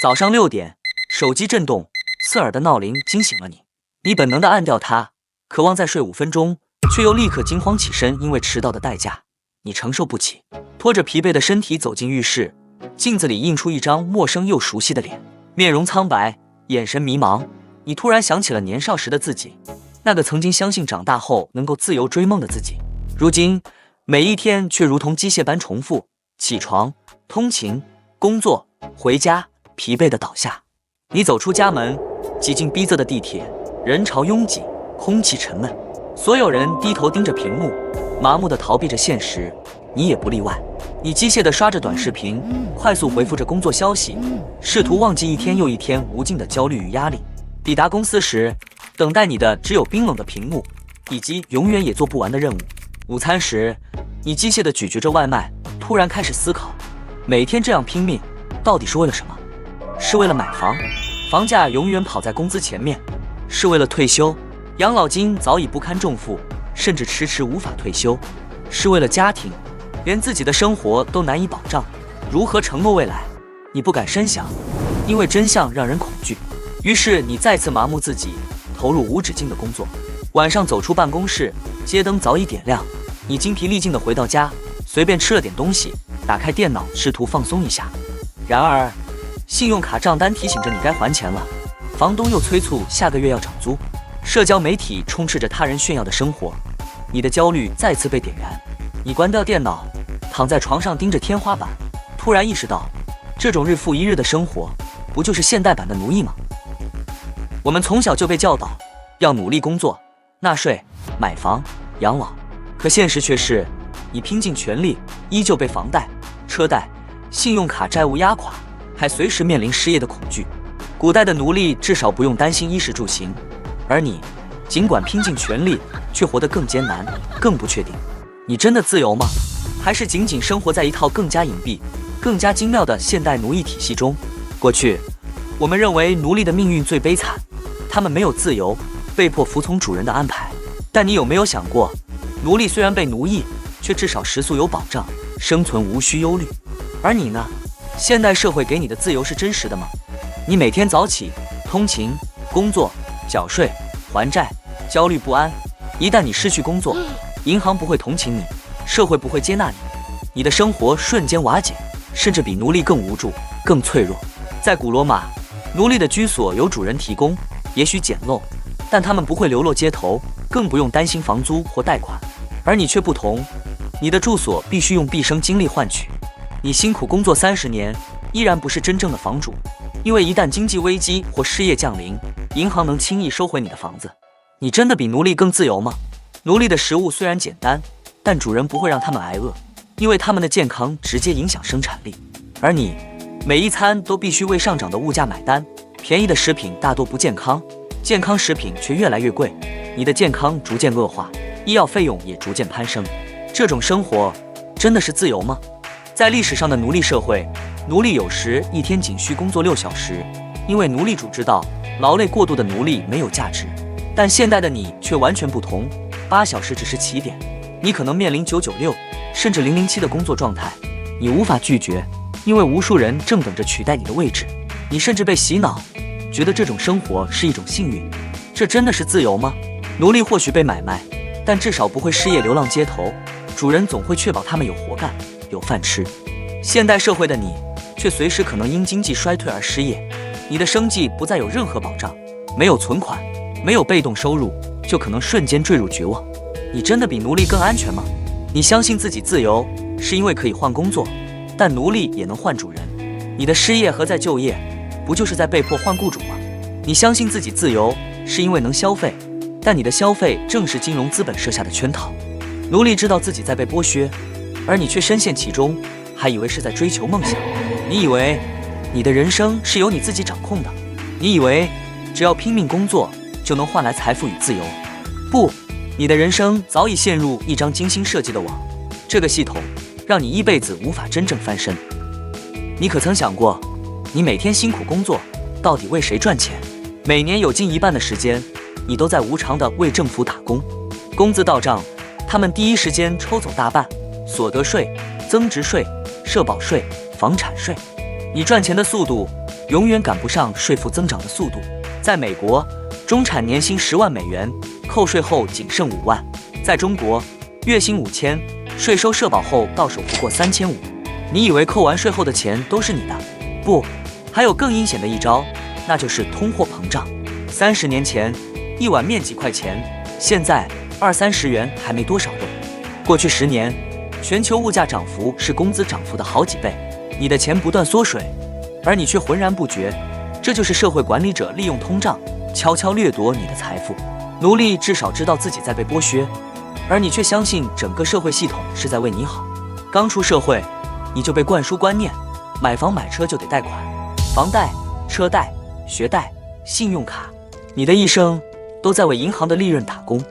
早上6点，手机震动，刺耳的闹铃惊醒了你。你本能地按掉它，渴望再睡5分钟，却又立刻惊慌起身，因为迟到的代价你承受不起。拖着疲惫的身体走进浴室，镜子里映出一张陌生又熟悉的脸，面容苍白，眼神迷茫。你突然想起了年少时的自己，那个曾经相信长大后能够自由追梦的自己。如今每一天却如同机械般重复，起床、通勤、工作、回家，疲惫的倒下。你走出家门，挤进逼仄的地铁，人潮拥挤，空气沉闷，所有人低头盯着屏幕，麻木地逃避着现实，你也不例外。你机械地刷着短视频，快速回复着工作消息，试图忘记一天又一天无尽的焦虑与压力。抵达公司时，等待你的只有冰冷的屏幕，以及永远也做不完的任务。午餐时，你机械地咀嚼着外卖，突然开始思考，每天这样拼命，到底是为了什么？是为了买房，房价永远跑在工资前面；是为了退休，养老金早已不堪重负，甚至迟迟无法退休；是为了家庭，连自己的生活都难以保障，如何承诺未来？你不敢深想，因为真相让人恐惧。于是你再次麻木自己，投入无止境的工作。晚上走出办公室，街灯早已点亮，你精疲力尽地回到家，随便吃了点东西，打开电脑试图放松一下。然而信用卡账单提醒着你该还钱了，房东又催促下个月要涨租，社交媒体充斥着他人炫耀的生活，你的焦虑再次被点燃。你关掉电脑，躺在床上盯着天花板，突然意识到，这种日复一日的生活，不就是现代版的奴役吗？我们从小就被教导要努力工作、纳税、买房、养老，可现实却是，你拼尽全力，依旧被房贷、车贷、信用卡债务压垮，还随时面临失业的恐惧。古代的奴隶至少不用担心衣食住行，而你尽管拼尽全力，却活得更艰难、更不确定。你真的自由吗？还是仅仅生活在一套更加隐蔽、更加精妙的现代奴役体系中？过去，我们认为奴隶的命运最悲惨，他们没有自由，被迫服从主人的安排。但你有没有想过，奴隶虽然被奴役，却至少食宿有保障，生存无需忧虑。而你呢？现代社会给你的自由是真实的吗？你每天早起、通勤、工作、缴税、还债，焦虑不安。一旦你失去工作，银行不会同情你，社会不会接纳你，你的生活瞬间瓦解，甚至比奴隶更无助、更脆弱。在古罗马，奴隶的居所由主人提供，也许简陋，但他们不会流落街头，更不用担心房租或贷款。而你却不同，你的住所必须用毕生精力换取。你辛苦工作30年，依然不是真正的房主，因为一旦经济危机或失业降临，银行能轻易收回你的房子。你真的比奴隶更自由吗？奴隶的食物虽然简单，但主人不会让他们挨饿，因为他们的健康直接影响生产力。而你，每一餐都必须为上涨的物价买单，便宜的食品大多不健康，健康食品却越来越贵，你的健康逐渐恶化，医药费用也逐渐攀升。这种生活真的是自由吗？在历史上的奴隶社会，奴隶有时一天仅需工作6小时，因为奴隶主知道劳累过度的奴隶没有价值。但现代的你却完全不同，8小时只是起点，你可能面临996甚至007的工作状态，你无法拒绝，因为无数人正等着取代你的位置。你甚至被洗脑，觉得这种生活是一种幸运。这真的是自由吗？奴隶或许被买卖，但至少不会失业流浪街头，主人总会确保他们有活干，有饭吃。现代社会的你却随时可能因经济衰退而失业，你的生计不再有任何保障，没有存款，没有被动收入，就可能瞬间坠入绝望。你真的比奴隶更安全吗？你相信自己自由是因为可以换工作，但奴隶也能换主人。你的失业和再就业，不就是在被迫换雇主吗？你相信自己自由是因为能消费，但你的消费正是金融资本设下的圈套。奴隶知道自己在被剥削，而你却深陷其中，还以为是在追求梦想。你以为你的人生是由你自己掌控的，你以为只要拼命工作就能换来财富与自由。不，你的人生早已陷入一张精心设计的网，这个系统让你一辈子无法真正翻身。你可曾想过，你每天辛苦工作，到底为谁赚钱？每年有近一半的时间，你都在无偿地为政府打工，工资到账，他们第一时间抽走大半，所得税、增值税、社保税、房产税。你赚钱的速度永远赶不上税负增长的速度。在美国，中产年薪10万美元，扣税后仅剩5万；在中国，月薪5000，税收社保后到手不过3500。你以为扣完税后的钱都是你的？不，还有更阴险的一招，那就是通货膨胀。30年前，一碗面几块钱，现在20-30元还没多少肉。过去10年，全球物价涨幅是工资涨幅的好几倍，你的钱不断缩水，而你却浑然不觉。这就是社会管理者利用通胀悄悄掠夺你的财富。奴隶至少知道自己在被剥削，而你却相信整个社会系统是在为你好。刚出社会，你就被灌输观念，买房买车就得贷款，房贷、车贷、学贷、信用卡，你的一生都在为银行的利润打工。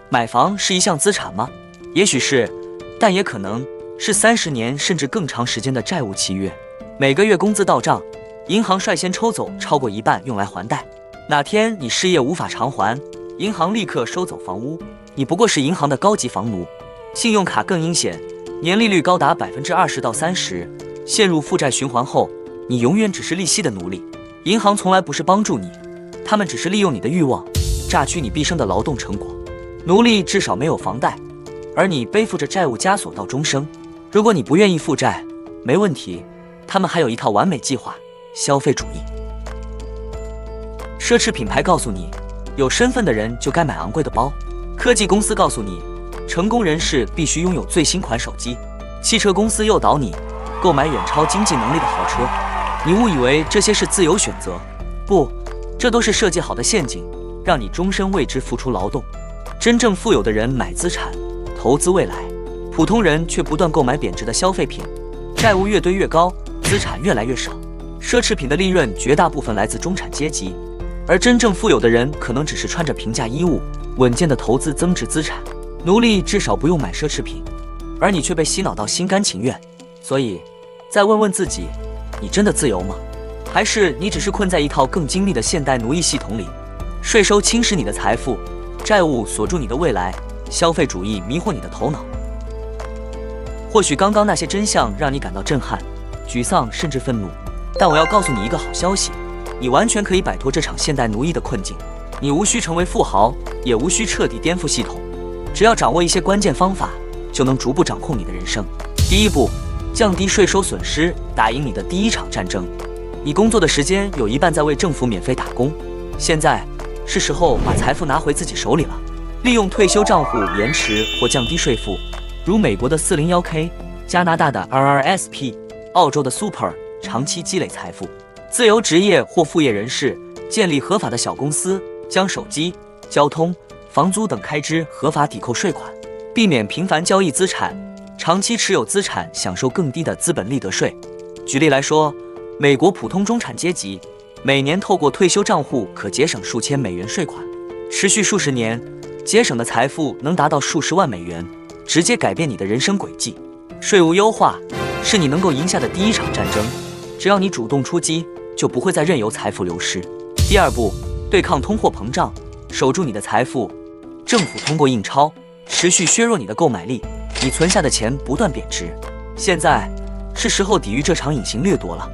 买房是一项资产吗？也许是，但也可能是30年甚至更长时间的债务契约。每个月工资到账，银行率先抽走超过一半用来还贷。哪天你失业无法偿还，银行立刻收走房屋，你不过是银行的高级房奴。信用卡更阴险，年利率高达20%到30%，陷入负债循环后，你永远只是利息的奴隶。银行从来不是帮助你，他们只是利用你的欲望，榨取你毕生的劳动成果。奴隶至少没有房贷，而你背负着债务枷锁到终生。如果你不愿意负债，没问题，他们还有一套完美计划——消费主义。奢侈品牌告诉你，有身份的人就该买昂贵的包；科技公司告诉你，成功人士必须拥有最新款手机；汽车公司诱导你购买远超经济能力的豪车。你误以为这些是自由选择，不，这都是设计好的陷阱，让你终身为之付出劳动。真正富有的人买资产，投资未来，普通人却不断购买贬值的消费品，债务越堆越高，资产越来越少。奢侈品的利润绝大部分来自中产阶级，而真正富有的人可能只是穿着平价衣物，稳健的投资增值资产。奴隶至少不用买奢侈品，而你却被洗脑到心甘情愿。所以，再问问自己，你真的自由吗？还是你只是困在一套更精密的现代奴役系统里？税收侵蚀你的财富，债务锁住你的未来，消费主义迷惑你的头脑。或许刚刚那些真相让你感到震撼、沮丧，甚至愤怒，但我要告诉你一个好消息，你完全可以摆脱这场现代奴役的困境。你无需成为富豪，也无需彻底颠覆系统，只要掌握一些关键方法，就能逐步掌控你的人生。第一步，降低税收损失，打赢你的第一场战争。你工作的时间有一半在为政府免费打工，现在是时候把财富拿回自己手里了。利用退休账户延迟或降低税负，如美国的 401k、加拿大的 RRSP、澳洲的 Super， 长期积累财富。自由职业或副业人士建立合法的小公司，将手机、交通、房租等开支合法抵扣税款，避免频繁交易资产，长期持有资产享受更低的资本利得税。举例来说，美国普通中产阶级每年透过退休账户可节省数千美元税款，持续数十年，节省的财富能达到数十万美元，直接改变你的人生轨迹。税务优化是你能够赢下的第一场战争，只要你主动出击，就不会再任由财富流失。第二步，对抗通货膨胀，守住你的财富。政府通过印钞持续削弱你的购买力，你存下的钱不断贬值。现在是时候抵御这场隐形掠夺了，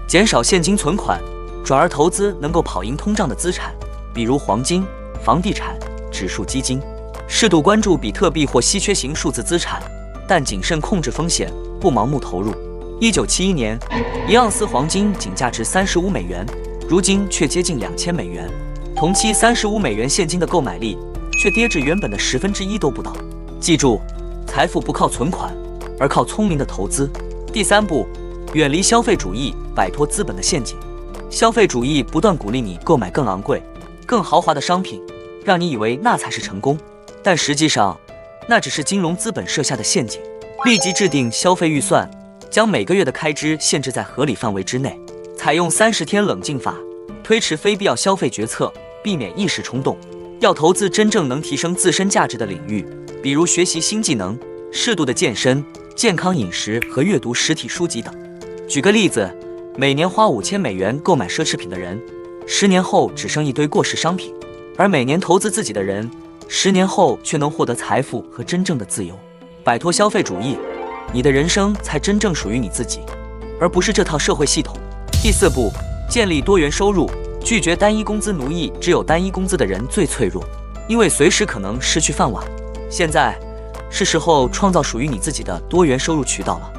减少现金存款，转而投资能够跑赢通胀的资产，比如黄金、房地产、指数基金。适度关注比特币或稀缺型数字资产，但谨慎控制风险，不盲目投入。1971年，1盎司黄金仅价值35美元，如今却接近2000美元。同期35美元现金的购买力却跌至原本的1/10都不到。记住，财富不靠存款，而靠聪明的投资。第三步，远离消费主义，摆脱资本的陷阱。消费主义不断鼓励你购买更昂贵、更豪华的商品，让你以为那才是成功，但实际上，那只是金融资本设下的陷阱。立即制定消费预算，将每个月的开支限制在合理范围之内，采用30天冷静法，推迟非必要消费决策，避免一时冲动。要投资真正能提升自身价值的领域，比如学习新技能、适度的健身、健康饮食和阅读实体书籍等。举个例子，每年花5000美元购买奢侈品的人，10年后只剩一堆过时商品；而每年投资自己的人，10年后却能获得财富和真正的自由。摆脱消费主义，你的人生才真正属于你自己，而不是这套社会系统。第四步，建立多元收入，拒绝单一工资奴役。只有单一工资的人最脆弱，因为随时可能失去饭碗。现在是时候创造属于你自己的多元收入渠道了。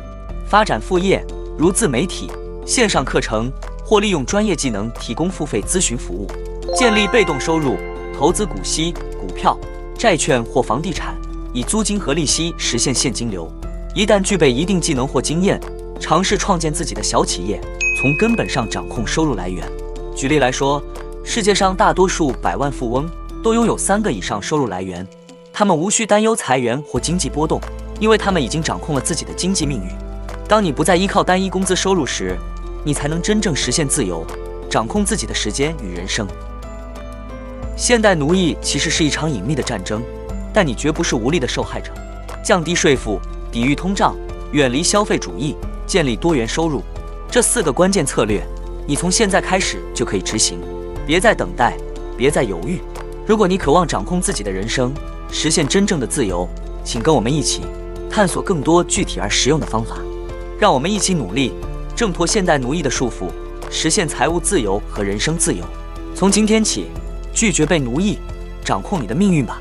发展副业，如自媒体、线上课程，或利用专业技能提供付费咨询服务。建立被动收入，投资股息、股票、债券或房地产，以租金和利息实现现金流。一旦具备一定技能或经验，尝试创建自己的小企业，从根本上掌控收入来源。举例来说，世界上大多数百万富翁都拥有3个以上收入来源，他们无需担忧裁员或经济波动，因为他们已经掌控了自己的经济命运。当你不再依靠单一工资收入时，你才能真正实现自由，掌控自己的时间与人生。现代奴役其实是一场隐秘的战争，但你绝不是无力的受害者。降低税负，抵御通胀，远离消费主义，建立多元收入，这4个关键策略，你从现在开始就可以执行。别再等待，别再犹豫。如果你渴望掌控自己的人生，实现真正的自由，请跟我们一起探索更多具体而实用的方法。让我们一起努力，挣脱现代奴役的束缚，实现财务自由和人生自由。从今天起，拒绝被奴役，掌控你的命运吧。